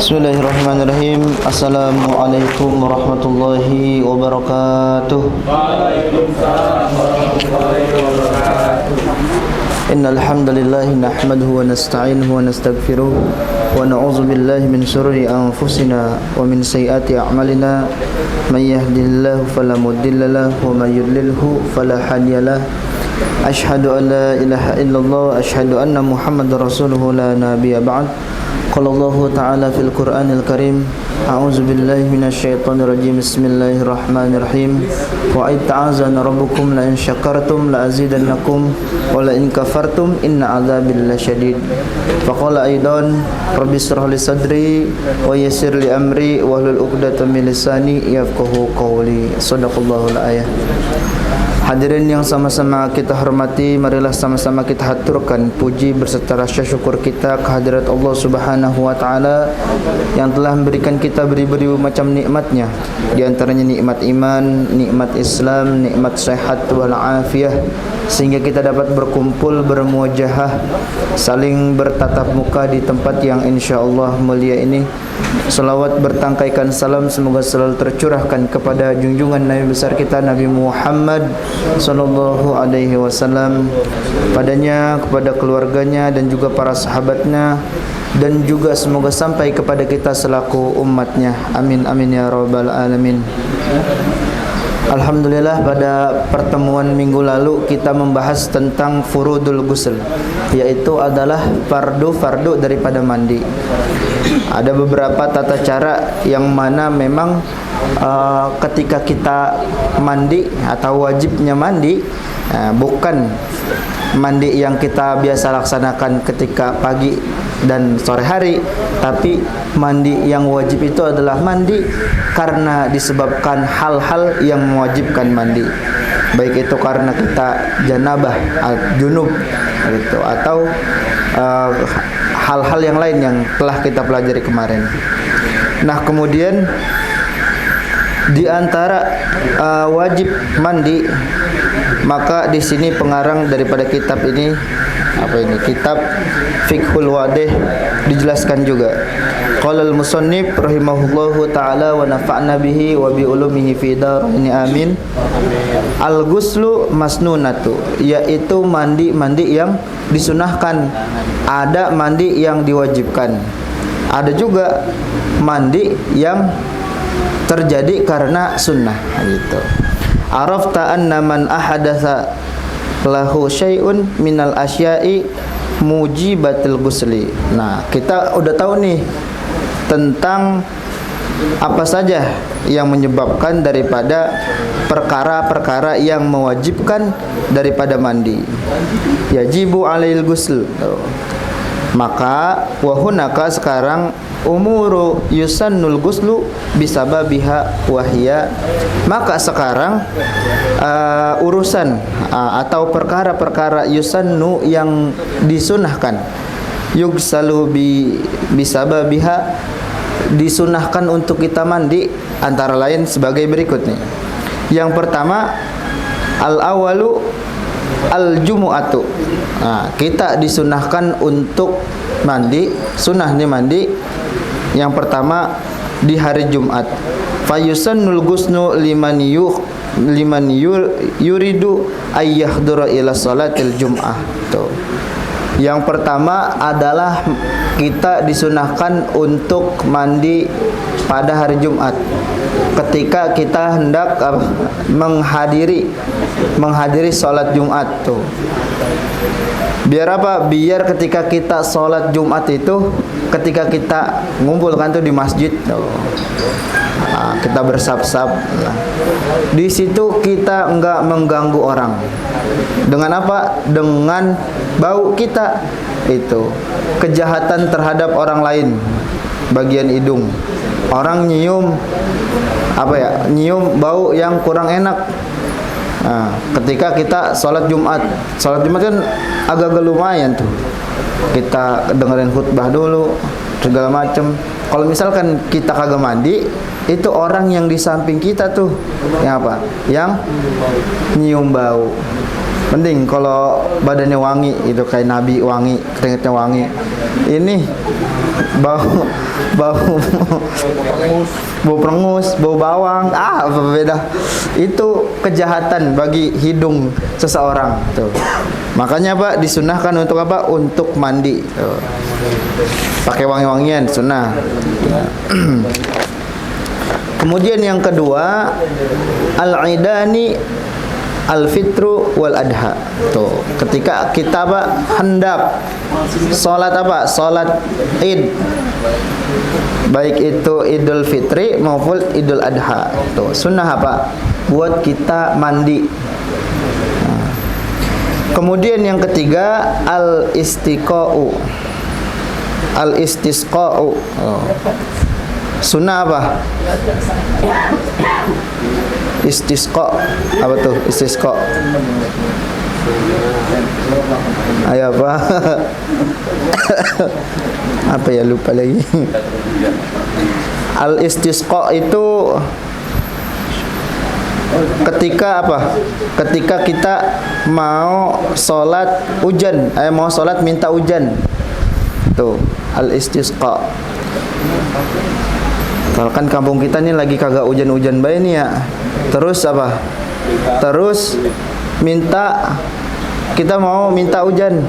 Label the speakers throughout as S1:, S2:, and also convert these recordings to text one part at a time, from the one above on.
S1: Bismillahirrahmanirrahim. Assalamualaikum warahmatullahi wabarakatuh. Waalaikumsalam warahmatullahi wabarakatuh. Innal hamdalillah nahmaduhu wa nasta'inuhu wa nastaghfiruh wa na'udzu billahi min shururi anfusina wa min sayyiati a'malina. May yahdihillahu fala mudilla lahu wa may yudlilhu fala hadiyalah. Asyhadu an la ilaha illallah wa asyhadu anna Muhammadar Rasulullah la nabiyya ba'd. Qala Allah Ta'ala fil Qur'anil Karim, a'udzu billahi minasyaitonir rajim. Bismillahirrahmanirrahim. Wa id ta'azana rabbukum la in syakartum la azidannakum wa la in kafartum inna 'adzabi lasyadid. Faqala aidan rabbi shrah li sadri wa yassir li amri wahlul 'uqdatam min lisani yafqahu qawli. Shadaqallahul ayah. Hadirin yang sama-sama kita hormati, marilah sama-sama kita haturkan puji berserta rasa syukur kita kehadirat Allah Subhanahu wa taala yang telah memberikan kita beribu-ribu macam nikmatnya. Di antaranya nikmat iman, nikmat Islam, nikmat sehat wal afiyah, sehingga kita dapat berkumpul bermuajahah, saling bertatap muka di tempat yang insyaallah mulia ini. Salawat bertangkaikan salam semoga selalu tercurahkan kepada junjungan Nabi besar kita Nabi Muhammad sallallahu alaihi wasallam, padanya, kepada keluarganya dan juga para sahabatnya, dan juga semoga sampai kepada kita selaku umatnya. Amin amin ya rabbal alamin. Alhamdulillah, pada pertemuan minggu lalu kita membahas tentang furudul ghusl, yaitu adalah fardu-fardu daripada mandi. Ada beberapa tata cara yang mana memang ketika kita mandi atau wajibnya mandi, bukan mandi yang kita biasa laksanakan ketika pagi dan sore hari, tapi mandi yang wajib itu adalah mandi karena disebabkan hal-hal yang mewajibkan mandi, baik itu karena kita janabah, junub gitu, atau hal-hal yang lain yang telah kita pelajari kemarin. Nah, kemudian di antara wajib mandi, maka di sini pengarang daripada kitab ini, kitab Fiqhul Wadih, dijelaskan juga. Qala al-musannif rahimahullahu taala wa nafa'na bihi wa bi ulumihi fi darini amin. Al-ghuslu masnunatu, yaitu mandi yang disunahkan. Ada mandi yang diwajibkan, ada juga mandi yang terjadi karena sunnah gitu. Arafta anna man ahadatsa lahu syai'un minal asya'i mujibatil ghusli. Nah, kita udah tahu nih tentang apa saja yang menyebabkan daripada perkara-perkara yang mewajibkan daripada mandi. Yajibu alail ghusl. Maka wahunaka sekarang umuru yusannul ghuslu bisababiha wahya. Maka sekarang urusan atau perkara-perkara yusannu yang disunahkan, yugsalu bisababiha, disunahkan untuk kita mandi, antara lain sebagai berikut nih. Yang pertama, al-awalu al-jumu'atu. Nah, kita disunahkan untuk mandi, sunnah nih mandi. Yang pertama di hari Jumat. Fayusannul ghusnu liman yuridu ayyahdura ila salatil jum'ah. Tuh. Yang pertama adalah kita disunahkan untuk mandi pada hari Jumat ketika kita hendak menghadiri sholat Jumat tuh. Biar apa? Biar ketika kita sholat Jumat itu, ketika kita ngumpulkan tuh di masjid tuh, kita bersab-sab. Nah, di situ kita enggak mengganggu orang. Dengan apa? Dengan bau kita itu. Kejahatan terhadap orang lain, bagian hidung. Orang nyium nyium bau yang kurang enak. Nah, ketika kita sholat Jumat kan agak lumayan tuh. Kita dengerin khutbah dulu, segala macem. Kalau misalkan kita kagak mandi, itu orang yang di samping kita tuh yang yang nyium bau. Mending kalau badannya wangi, itu kayak Nabi wangi, keringetnya wangi. Ini bau bau bau perengus, bau bawang, apa beda. Itu kejahatan bagi hidung seseorang tuh. Makanya Pak disunahkan untuk apa? Untuk mandi tuh. Pakai wangi-wangian sunnah. Kemudian yang kedua, al-idani al-fitru wal adha. Tuh, ketika kita hendak salat apa? Salat Id. Baik itu Idul Fitri maupun Idul Adha. Tuh, sunnah apa? Buat kita mandi. Nah. Kemudian yang ketiga, al-istiqa'u. Al-istisqa'u. Oh. Sunnah apa? Istisqa. Apa tuh istisqa? Ayo apa? Apa ya, lupa lagi. Al istisqa itu ketika apa? Ketika kita mau sholat hujan, mau sholat minta hujan. Tuh, al istisqa. Kalau kan kampung kita nih lagi kagak hujan-hujan bae nih ya. Terus apa? Terus kita mau minta hujan,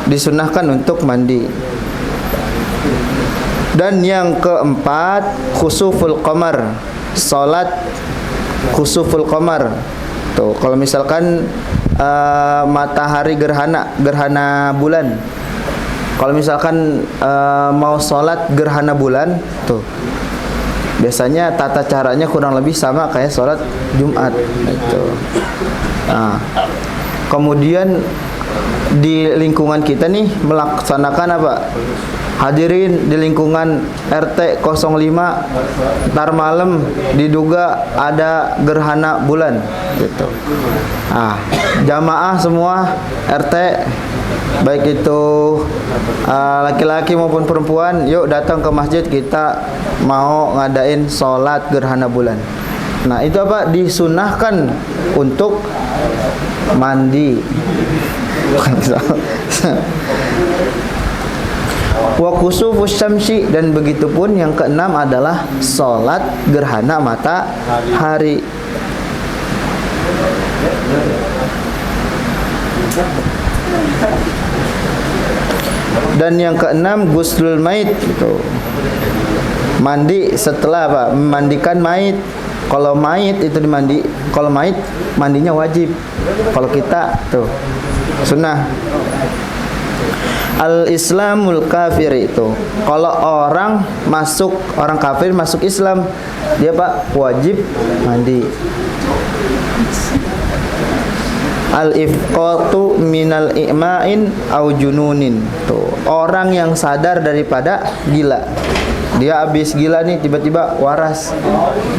S1: disunahkan untuk mandi. Dan yang keempat, khusuful qamar. Salat khusuful qamar. Tuh, kalau misalkan matahari gerhana bulan. Kalau misalkan mau salat gerhana bulan, tuh biasanya tata caranya kurang lebih sama kayak sholat Jumat itu. Nah, kemudian di lingkungan kita nih melaksanakan apa? Hadirin di lingkungan RT 05 ntar malam diduga ada gerhana bulan gitu. Ah, jamaah semua RT baik itu laki-laki maupun perempuan, yuk datang ke masjid, kita mau ngadain sholat gerhana bulan. Nah, itu apa? Disunahkan untuk mandi. Wa khusufus syamsi, dan begitupun yang keenam adalah sholat gerhana matahari. Dan yang keenam guslul mait gitu. Mandi setelah apa? Memandikan mait. Kalau mait itu kalau mait mandinya wajib. Kalau kita tuh sunnah. Al-Islamul kafir itu, kalau orang kafir masuk Islam, dia Pak wajib mandi. Al-ifqatu minal i'ma'in au jununin. Tuh, orang yang sadar daripada gila. Dia habis gila nih, tiba-tiba waras.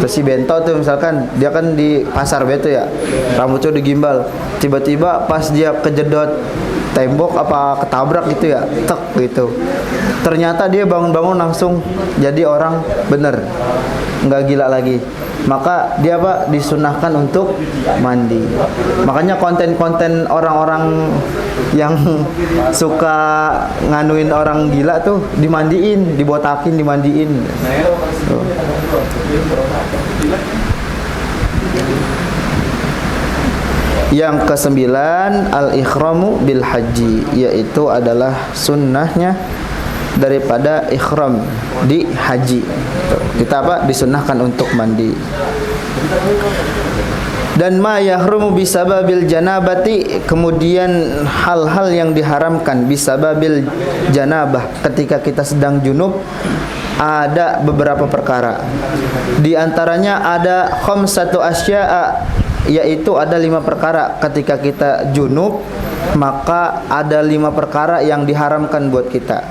S1: Terus si Bento tuh misalkan, dia kan di pasar beto ya, rambutnya digimbal. Tiba-tiba pas dia kejedot tembok apa ketabrak gitu ya, tek gitu. Ternyata dia bangun-bangun langsung jadi orang bener, nggak gila lagi. Maka dia Pak disunahkan untuk mandi. Makanya konten-konten orang-orang yang suka nganuin orang gila tuh dimandiin, dibotakin, dimandiin. Tuh. Yang kesembilan, al-ikhramu bil haji, yaitu adalah sunnahnya daripada ikhram di haji. Kita apa? Disunahkan untuk mandi. Dan ma yahrumu bisababil janabati, kemudian hal-hal yang diharamkan bisababil janabah, ketika kita sedang junub, ada beberapa perkara. Di antaranya ada khamsatu asya'a, yaitu ada 5 perkara. Ketika kita junub, maka ada 5 perkara yang diharamkan buat kita.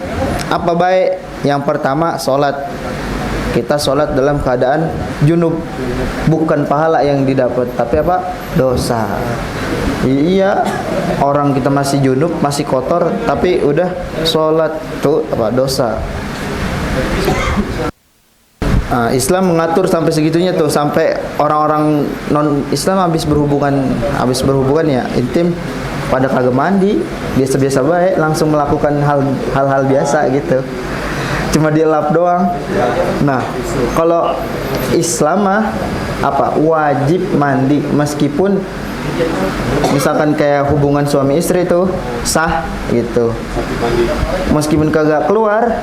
S1: Apa baik? Yang pertama, sholat. Kita sholat dalam keadaan junub, bukan pahala yang didapat, tapi apa? Dosa. Iya, orang kita masih junub, masih kotor, tapi udah sholat, tuh apa? Dosa. Nah, Islam mengatur sampai segitunya tuh, sampai orang-orang non Islam habis berhubungan ya intim, pada kagak mandi, biasa-biasa baik, langsung melakukan hal-hal biasa gitu. cuma dilap doang. Nah, kalau Islam mah apa? Wajib mandi meskipun misalkan kayak hubungan suami istri itu sah gitu. Meskipun kagak keluar,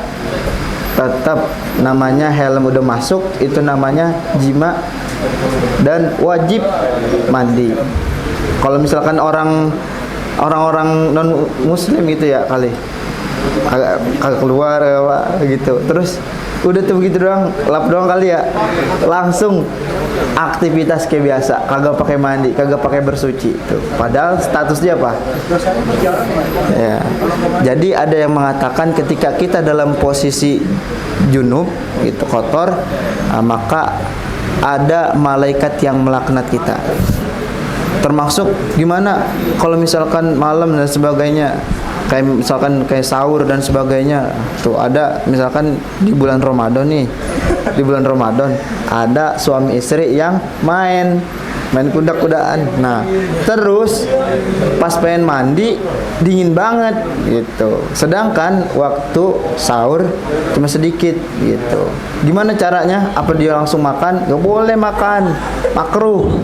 S1: tetap namanya helm udah masuk, itu namanya jima dan wajib mandi. Kalau misalkan orang-orang non muslim gitu ya kali kagak keluar gitu, terus udah tuh begitu doang, lap doang kali ya, langsung aktivitas kayak biasa, kagak pakai mandi, kagak pakai bersuci tuh. Padahal statusnya apa? Ya. Jadi ada yang mengatakan ketika kita dalam posisi junub gitu, kotor, maka ada malaikat yang melaknat kita. Termasuk gimana kalau misalkan malam dan sebagainya, kayak misalkan kayak sahur dan sebagainya tuh, ada misalkan di bulan Ramadan nih, di bulan Ramadan ada suami istri yang main kuda-kudaan. Nah, terus pas pengen mandi dingin banget gitu, sedangkan waktu sahur cuma sedikit gitu. Gimana caranya? Apa dia langsung makan? Gak boleh makan, makruh.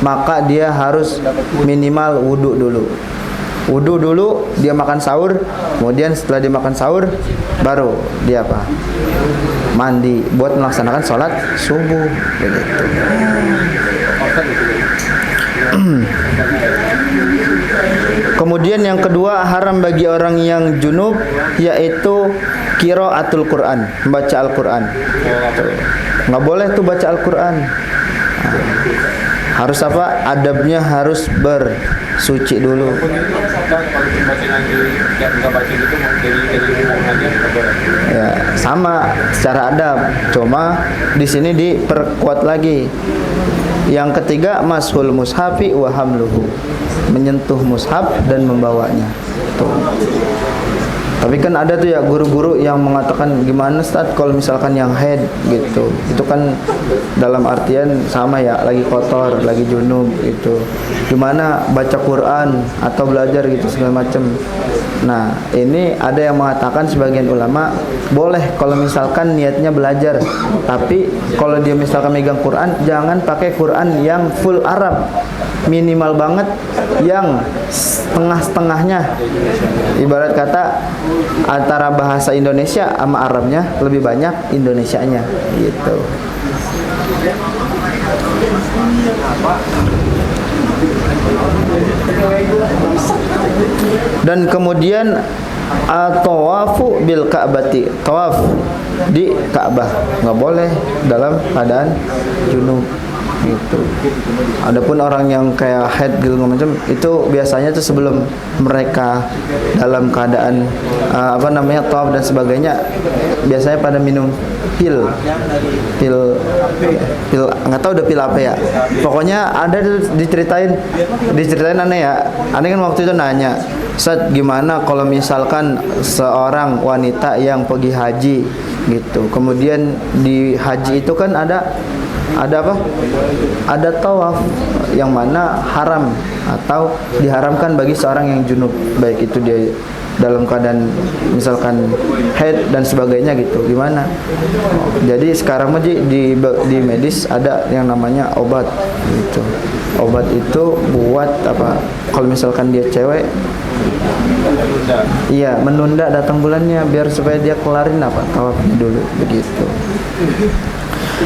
S1: Maka dia harus minimal wudhu dulu, dia makan sahur, kemudian setelah dia makan sahur baru dia apa? Mandi buat melaksanakan sholat subuh begitu. Kemudian yang kedua, haram bagi orang yang junub yaitu qiraatul Quran, membaca Al-Quran. Nggak boleh tuh baca Al-Quran. Harus apa? Adabnya harus bersuci dulu. Ya, sama secara adab. Cuma di sini diperkuat lagi. Yang ketiga, mashul mushafi wa hamluhu, menyentuh mushaf dan membawanya. Tuh. Tapi kan ada tuh ya guru-guru yang mengatakan gimana Ustaz kalau misalkan yang head gitu. Itu kan dalam artian sama ya, lagi kotor, lagi junub gitu. Gimana baca Quran atau belajar gitu segala macam. Nah, ini ada yang mengatakan sebagian ulama boleh kalau misalkan niatnya belajar. Tapi kalau dia misalkan megang Quran, jangan pakai Quran yang full Arab. Minimal banget yang setengah-setengahnya. Ibarat kata antara bahasa Indonesia sama Arabnya lebih banyak Indonesianya gitu. Dan kemudian tawafu bil Ka'bati, tawaf di Ka'bah nggak boleh dalam keadaan junub gitu. Adapun orang yang kayak head gitu macam itu biasanya tuh sebelum mereka dalam keadaan tawaf dan sebagainya, biasanya pada minum pil nggak tahu udah pil apa ya, pokoknya ada diceritain aneh ya. Aneh kan waktu itu nanya, Ustaz gimana kalau misalkan seorang wanita yang pergi haji gitu, kemudian di haji itu kan ada apa? Ada tawaf yang mana haram atau diharamkan bagi seorang yang junub, baik itu dia dalam keadaan misalkan head dan sebagainya gitu. Gimana? Jadi sekarang mah di medis ada yang namanya obat gitu. Obat itu buat apa? Kalau misalkan dia cewek, iya, menunda datang bulannya biar supaya dia kelarin apa? Tawafnya dulu begitu.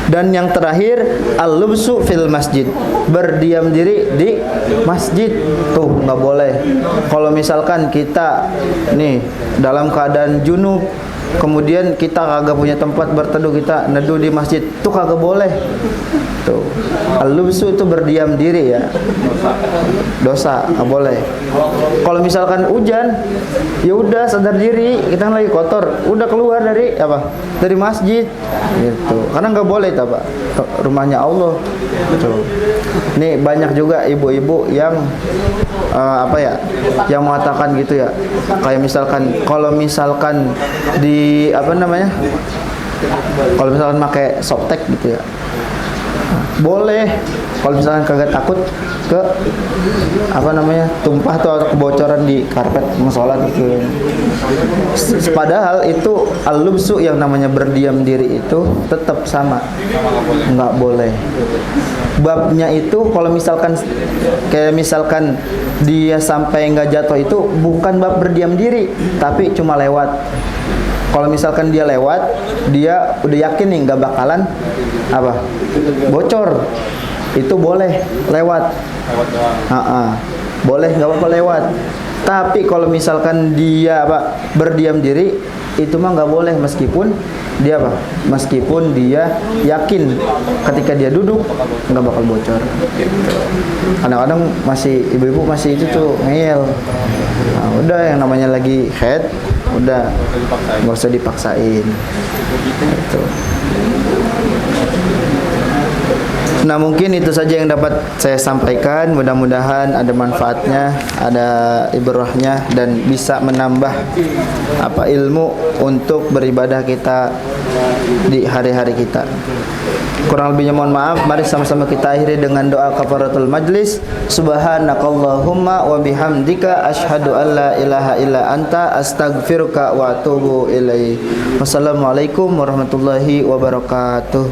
S1: Dan yang terakhir, al-lubsu fil masjid, berdiam diri di masjid tuh nggak boleh. Kalau misalkan kita nih dalam keadaan junub, kemudian kita kagak punya tempat berteduh, kita neduh di masjid, tuh kagak boleh. Tuh, al-lubsu itu berdiam diri ya, dosa, nggak boleh. Kalau misalkan hujan, ya udah sadar diri, kita lagi kotor, udah keluar dari apa? Dari masjid, gitu. Karena nggak boleh, apa? Rumahnya Allah. Tuh. Nih banyak juga ibu-ibu yang yang mengatakan gitu ya, kayak misalkan kalau misalkan di kalau misalkan pakai softtek gitu ya, Boleh kalau misalkan kagak takut ke tumpah tuh atau kebocoran di karpet musola gitu. Padahal itu al-lubsu yang namanya berdiam diri itu tetap sama, nggak boleh. Babnya itu kalau misalkan kayak misalkan dia sampai nggak jatuh itu bukan bab berdiam diri, tapi cuma lewat. Kalau misalkan dia lewat, dia udah yakin nih nggak bakalan bocor, itu boleh lewat. Boleh, nggak apa-apa lewat. Tapi kalau misalkan dia berdiam diri, itu mah nggak boleh meskipun dia yakin ketika dia duduk nggak bakal bocor. Kadang-kadang masih ibu-ibu masih itu tuh ngeyel. Nah, udah yang namanya lagi head, udah nggak usah dipaksain. Gitu. Nah, mungkin itu saja yang dapat saya sampaikan. Mudah-mudahan ada manfaatnya, ada ibrahnya, dan bisa menambah ilmu untuk beribadah kita di hari-hari kita. Kurang lebihnya mohon maaf. Mari sama-sama kita akhiri dengan doa kafaratul majlis. Subhanakallahumma wa bihamdika asyhadu an la ilaha illa anta astaghfiruka wa atubu ilaik. Wassalamualaikum warahmatullahi wabarakatuh.